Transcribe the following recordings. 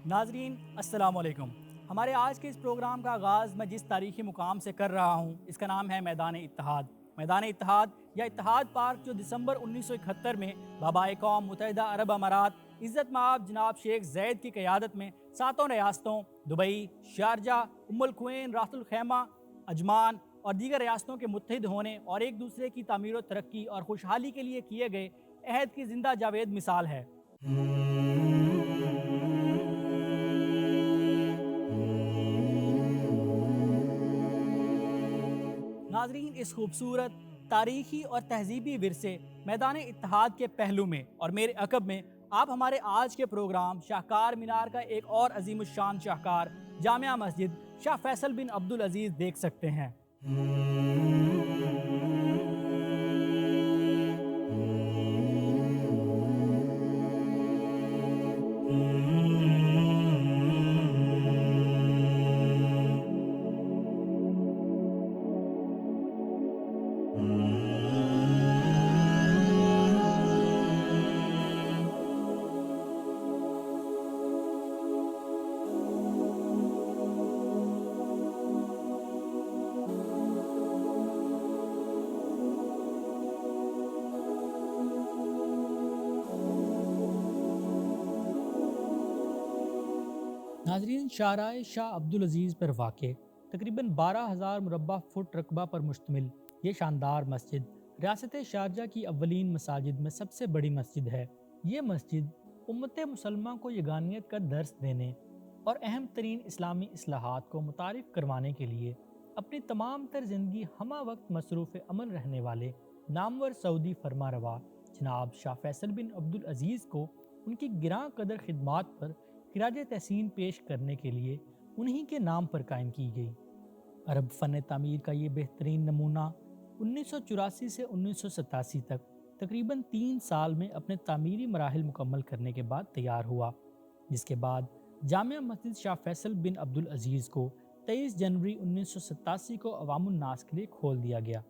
नाजरीन अस्सलाम वालेकुम। हमारे आज के इस प्रोग्राम का आगाज़ मैं जिस तारीख़ी मुकाम से कर रहा हूँ इसका नाम है मैदान इत्तेहाद। मैदान इत्तेहाद या इत्तेहाद पार्क जो दिसंबर 1971 में बाबाए कौम मुत्तहिदा अरब अमारात इज़्ज़त माब जनाब शेख ज़ैद की क़यादत में सातों रियासतों दुबई, शारजा, उम्मुल कुवैन, रासुल खैमा, अजमान और दीगर रियासतों के मुत्तहिद होने और एक दूसरे की तामीर व तरक्की और खुशहाली के लिए किए गए अहद की जिंदा जावेद मिसाल है। नाजरीन, इस खूबसूरत तारीखी और तहजीबी विरसे मैदान इत्तेहाद के पहलू में और मेरे अकब में आप हमारे आज के प्रोग्राम शाहकार मीनार का एक और अजीम शान शाहकार जामिया मस्जिद शाह फैसल बिन अब्दुल अजीज़ देख सकते हैं। नाजरीन, शाहराए शाह अब्दुल अजीज़ पर वाक़ तकरीबन 12,000 मुरब्बा फुट रकबा पर मुश्तमिल ये शानदार मस्जिद रियासत शारजा की अव्वलीन मसाजिद में सबसे बड़ी मस्जिद है। ये मस्जिद उम्मत मुसलमा को यगानियत का दर्स देने और अहम तरीन इस्लामी इस्लाहात को मुतारिफ करवाने के लिए अपनी तमाम तर ज़िंदगी हमा वक्त मसरूफ़ अमल रहने वाले नामवर सऊदी फरमा रवा जनाब शाह फैसल बिन अब्दुल अजीज़ को उनकी गिरां कदर खिदमात पर खिराज तहसीन पेश करने के लिए उन्हीं के नाम पर कायम की गई। अरब फ़न तामीर का ये बेहतरीन नमूना 1984 से 1987 तक तकरीबन 3 साल में अपने तामीरी मराहिल मुकम्मल करने के बाद तैयार हुआ, जिसके बाद जामिया मस्जिद शाह फैसल बिन अब्दुल अजीज़ को 23 जनवरी 1987 को अवामुन नास के लिए खोल दिया गया।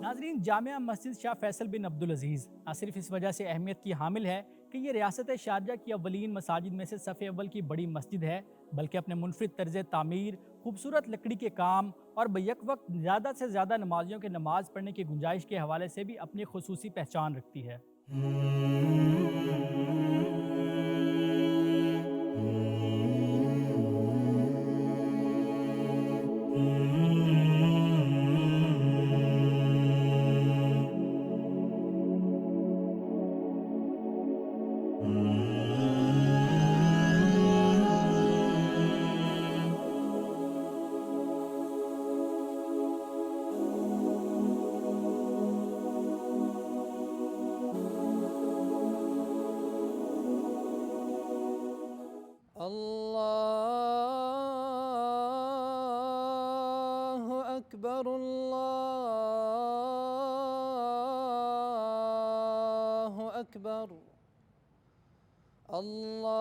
नाजरीन, जामिया मस्जिद शाह फैसल बिन अब्दुल अजीज़ न सिर्फ इस वजह से अहमियत की हामिल है कि ये रियासत शारजा की अव्वलीन मसाजिद में से सफ़े अव्वल की बड़ी मस्जिद है, बल्कि अपने मुनफरिद तर्ज तामीर, खूबसूरत लकड़ी के काम और बैक वक्त ज़्यादा से ज़्यादा नमाजियों के नमाज पढ़ने की गुंजाइश के हवाले से भी अपनी खुसूसी पहचान रखती है। अल्लाहु अकबर अल्लाहु अकबर अल्लाहु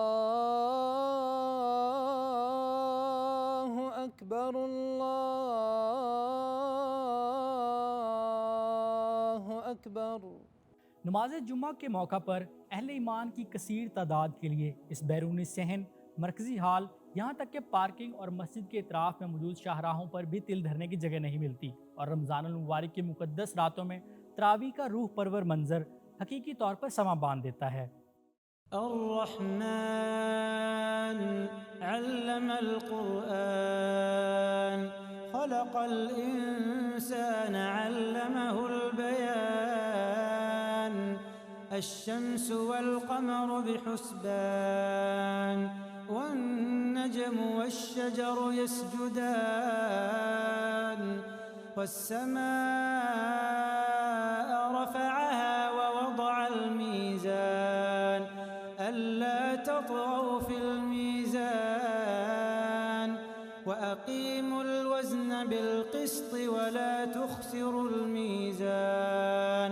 अकबर अल्लाहु अकबर। नमाज जुम्मा के मौका पर अहले ईमान की कसीर तादाद के लिए इस बैरूनी सहन मरकजी हाल यहाँ तक कि पार्किंग और मस्जिद के इतराफ़ में मौजूद शाहराहों पर भी तिल धरने की जगह नहीं मिलती और रमज़ानुल मुबारक की मुक़द्दस रातों में तरावी का रूह परवर मंजर हकीकी तौर पर समा बांध देता है। अर्रहमान अल्लमल कुरआन खलक़ल इंसान अल्लमहु الشمس والقمر بحسبان والنجم والشجر يسجدان والسماء رفعها ووضع الميزان ألا تطغوا في الميزان وأقيموا الوزن بالقسط ولا تخسروا الميزان।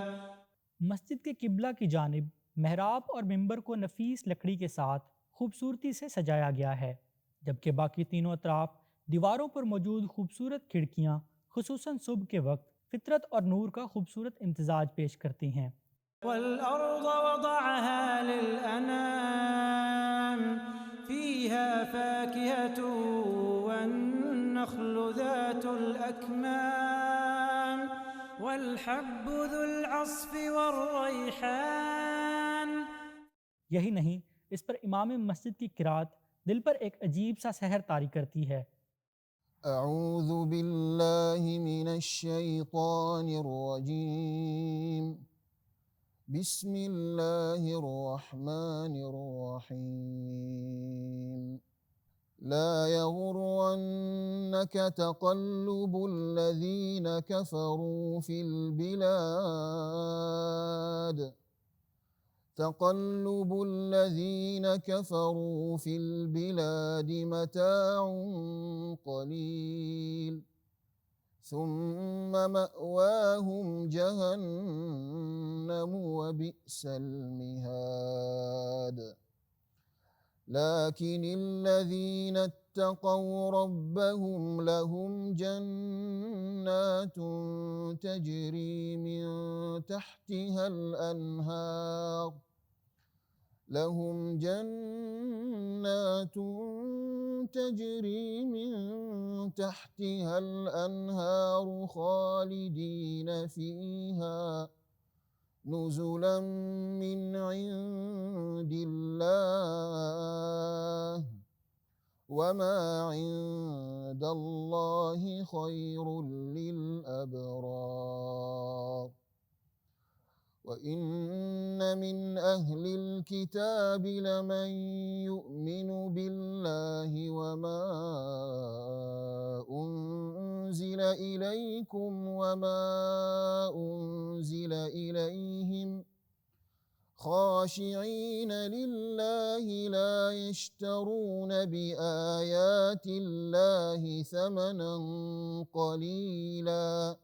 मस्जिद के किबला की जानिब मेहराब और मिंबर को नफीस लकड़ी के साथ खूबसूरती से सजाया गया है, जबकि बाकी तीनों अतराफ दीवारों पर मौजूद खूबसूरत खिड़कियाँ खुसूसन सुबह के वक्त फितरत और नूर का खूबसूरत इम्तिजाज पेश करती हैं। والأرض وضعها للأنام فيها فاكهة والنخل ذات الأكمام والحب ذو العصف والريحان। यही नहीं, इस पर इमाम मस्जिद की किरात दिल पर एक अजीब सा सहर तारी करती है। أعوذ بالله من الشيطان الرجيم بسم الله الرحمن الرحيم لا يغرنك تقلب الذين كفروا في البلاد تقلب الذين كفروا في البلاد متاع قليل ثم مأواهم جهنم وبئس المهاد لكن الذين اتقوا ربهم لهم جنات تجري من تحتها الأنهار لهم جنات تجري من تحتها الأنهار خالدين فيها نزلا من عند الله وما عند الله خير للأبرار وإن من أهل الكتاب لمن يؤمن بالله وما أنزل إليكم وما أنزل إليهم خاشعين لله لا يشترون بآيات الله ثمنا قليلا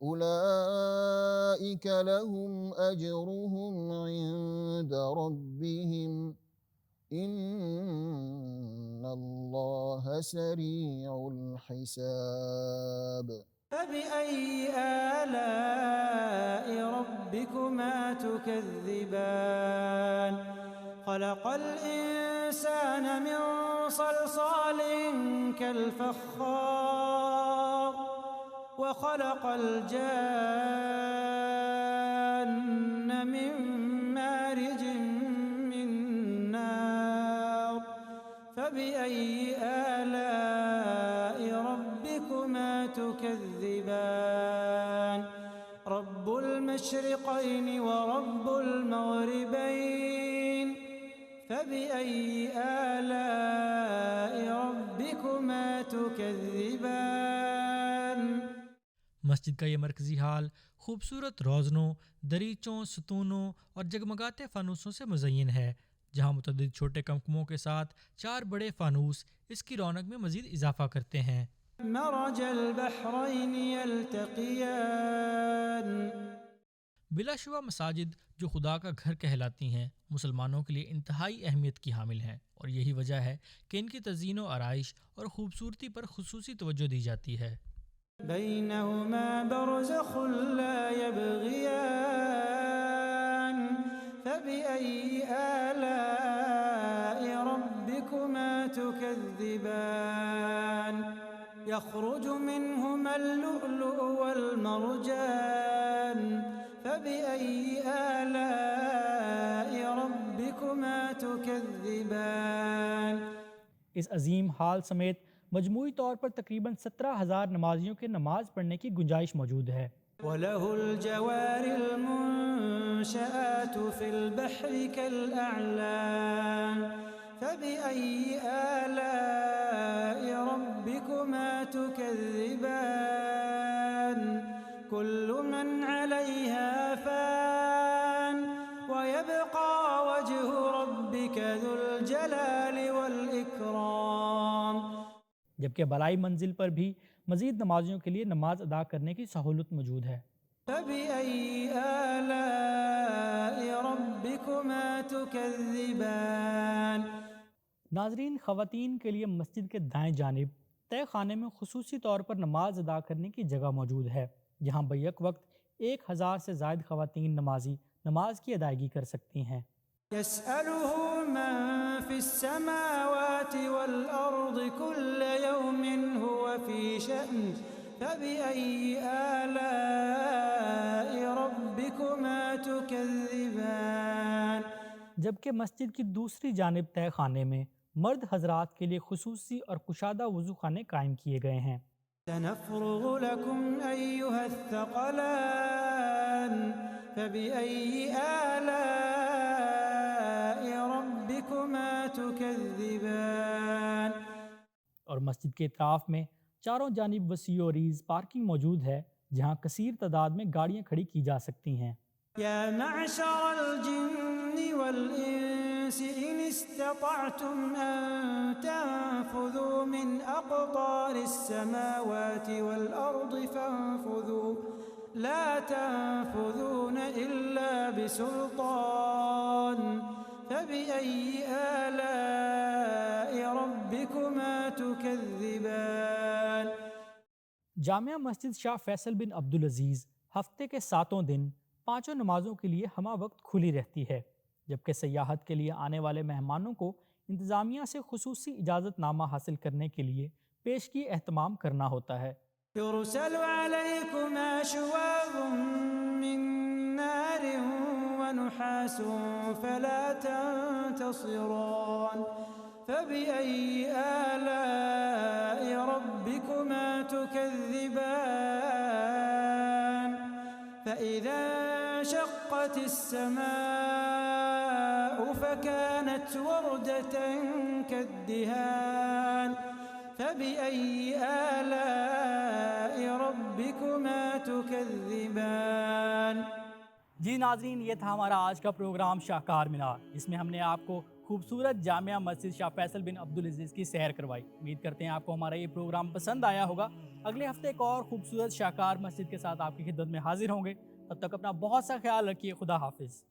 أولئك لهم أجرهم عند ربهم إن الله سريع الحساب فبأي آلاء ربكما تكذبان خلق الإنسان من صلصال كالفخار وخلق الجان من مارج من نار فبأي آلاء ربكما تكذبان رب المشرقين ورب المغربين فبأي آلاء ربكما تكذبان। मस्जिद का ये मरकज़ी हाल खूबसूरत रोज़नों, दरीचों, सतूनों और जगमगाते फ़ानूसों से मुज़य्यन है, जहाँ मुतअद्दिद छोटे कमकमों के साथ 4 बड़े फ़ानूस इसकी रौनक में मज़ीद इजाफ़ा करते हैं। मरज البحرين يلتقيان। बिलाशुबा मसाजिद जो खुदा का घर कहलाती हैं, मुसलमानों के लिए इंतहाई अहमियत की हामिल हैं, और यही वजह है कि इनकी तज़ीन व आराइश और ख़ूबसूरती पर खुसूसी तवज्जो दी जाती है। بينهما برزخ لا يبغيان فبأي آلاء ربكما تكذبان يخرج منهما اللؤلؤ والمرجان فبأي آلاء ربكما تكذبان। इस अजीम हाल समेत मजमूई तौर पर तकरीबन 17,000 नमाजियों के नमाज पढ़ने की गुंजाइश मौजूद है। वलहुल जवारिल मुनशआतु फिल बहरि कल अअलाम फबिअय्यि आलाइ रब्बिकुमा तुकज़्ज़िबान कुल्लु मन अलैहा फ़ान वयबक़ा वज्हु रब्बिका ज़ुल जलालि वल इकराम। जबकि बलाई मंजिल पर भी मज़ीद नमाजियों के लिए नमाज अदा करने की सहूलत मौजूद है। फबिअय्यि आलाइ रब्बिकुमा तुकज़्ज़िबान। नाजरीन, ख़वातीन के लिए मस्जिद के दाएं जानिब तय खाने में खुसूसी तौर पर नमाज अदा करने की जगह मौजूद है, जहाँ बैक वक्त 1000 से ज़ायद ख़वातीन नमाजी नमाज की अदायगी कर सकती हैं। यसअलुहु मन फिस्समावाति वल अर्दि कुल्ल यौमिन हुव फी शअन फबिअय्यि आलाइ रब्बिकुमा तुकज़्ज़िबान। जबकि मस्जिद की दूसरी जानिब तय खाने में मर्द हजरात के लिए खुसूसी और कुशादा वज़ू खाने कायम किए गए हैं। सनफ़्रुगु लकुम अय्युहस्सक़लान फबिअय्यि आलाइ रब्बिकुमा तुकज़्ज़िबान। और मस्जिद के इतराफ़ में चारों जानिब वसी और रीज़ पार्किंग मौजूद है, जहाँ कसीर तादाद में गाड़ियाँ खड़ी की जा सकती हैं। या मअशरल जिन्नि वल इंसि इन इस्ततअतुम अन तंफुज़ू मिन अक़तारिस समावाति वल अर्दि फंफुज़ू ला तंफुज़ून इल्ला बिसुल्तान फबिअय्यि आलाइ रब्बिकुमा तुकज़्ज़िबान। जामिया मस्जिद शाह फैसल बिन अब्दुल अजीज़ हफ्ते के 7 दिन 5 नमाजों के लिए हमा वक्त खुली रहती है, जबकि सयाहत के लिए आने वाले मेहमानों को इंतज़ामिया से खुसूसी इजाज़तनामा हासिल करने के लिए पेशगी एहतमाम करना होता है। युरसलु अलैकुमा शुवाज़ुम मिन नारिन व नुहासुन फला तंतसिरान फबिअय्यि आलाइ रब्बिकुमा तुकज़्ज़िबान। फइज़ा इंशक़्क़तिस समाउ फकानत वरदतन कद्दिहान फबिअय्यि आलाइ रब्बिकुमा तुकज़्ज़िबान। जी नाज़रीन, ये था हमारा आज का प्रोग्राम शाहकार मीनार, जिसमें हमने आपको खूबसूरत जामिया मस्जिद शाह फैसल बिन अब्दुल अजीज़ की सैर करवाई। उम्मीद करते हैं आपको हमारा ये प्रोग्राम पसंद आया होगा। अगले हफ्ते एक और खूबसूरत शाहकार मस्जिद के साथ आपकी खिदमत में हाजिर होंगे। तब तक अपना बहुत सा ख्याल रखिए। खुदा हाफिज़।